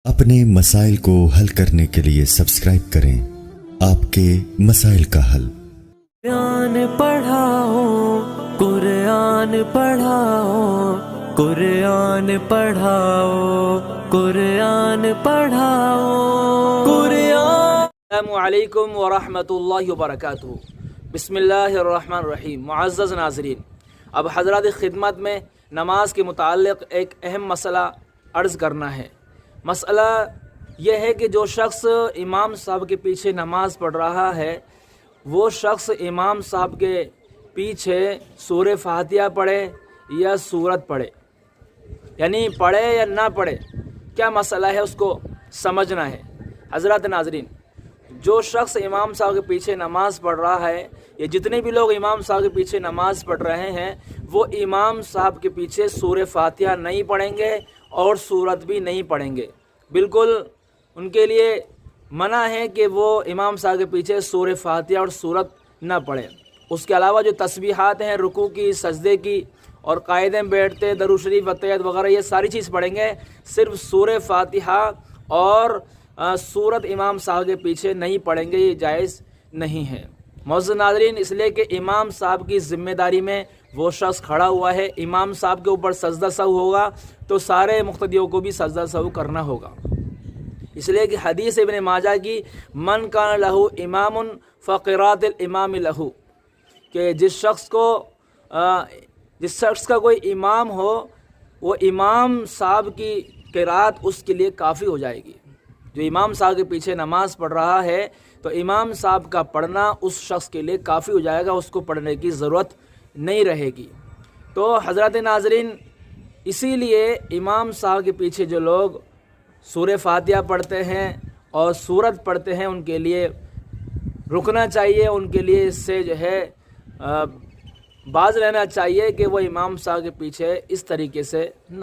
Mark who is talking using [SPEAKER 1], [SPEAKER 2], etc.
[SPEAKER 1] अपने मसाइल को हल करने के लिए सब्सक्राइब करें आपके मसाइल का हल।
[SPEAKER 2] कुरान पढ़ाओ, कुरान पढ़ाओ, कुरान पढ़ाओ, कुरान पढ़ाओ, कुरान।
[SPEAKER 3] अस्सलामुअलैकुम वरहमतुल्लाहि वबरकातुहू। बिस्मिल्लाहिर्रहमानिर्रहीम। मुअज़्ज़ज़ नाज़रीन, अब हज़रात खिदमत में नमाज के मुताल्लिक़ एक अहम मसला अर्ज़ करना है। मसला यह है कि जो शख्स इमाम साहब के पीछे नमाज़ पढ़ रहा है, वो शख्स इमाम साहब के पीछे सूरह फातिहा पढ़े या सूरत पढ़े, यानी पढ़े या ना पढ़े, क्या मसला है उसको समझना है। हज़रात नाज़रीन, जो शख्स इमाम साहब के पीछे नमाज़ पढ़ रहा है, ये जितने भी लोग इमाम साहब के पीछे नमाज़ पढ़ रहे हैं, वो इमाम साहब के पीछे सूरह फातिहा नहीं पढ़ेंगे और सूरत भी नहीं पढ़ेंगे। बिल्कुल उनके लिए मना है कि वो इमाम साहब के पीछे सूरह फातिहा और सूरत ना पढ़ें। उसके अलावा जो तस्बीहात हैं, रुकू की, सजदे की और कायदे में बैठते दरूद शरीफ अतहियात वगैरह, ये सारी चीज़ पढ़ेंगे। सिर्फ सूरह फातिहा और सूरत इमाम साहब के पीछे नहीं पढ़ेंगे, ये जायज़ नहीं है। मुअज़्ज़िज़ नाज़रीन, इसलिए कि इमाम साहब की ज़िम्मेदारी में वो शख्स खड़ा हुआ है। इमाम साहब के ऊपर सजदा सहू होगा तो सारे मुक़्तदियों को भी सजदा सहू करना होगा। इसलिए कि हदीस इब्न माजा की मन कान लहू इमामुन फ़क़िरातुल इमाम लहू, कि जिस शख्स का कोई इमाम हो, वो इमाम साहब की क़िरात उसके लिए काफ़ी हो जाएगी। जो इमाम साहब के पीछे नमाज़ पढ़ रहा है, तो इमाम साहब का पढ़ना उस शख्स के लिए काफ़ी हो जाएगा, उसको पढ़ने की ज़रूरत नहीं रहेगी। तो हज़रत नाज़रीन, इसीलिए इमाम साहब के पीछे जो लोग सूरह फातिहा पढ़ते हैं और सूरत पढ़ते हैं, उनके लिए रुकना चाहिए, उनके लिए इससे जो है बाज रहना चाहिए कि वो इमाम साहब के पीछे इस तरीके से ना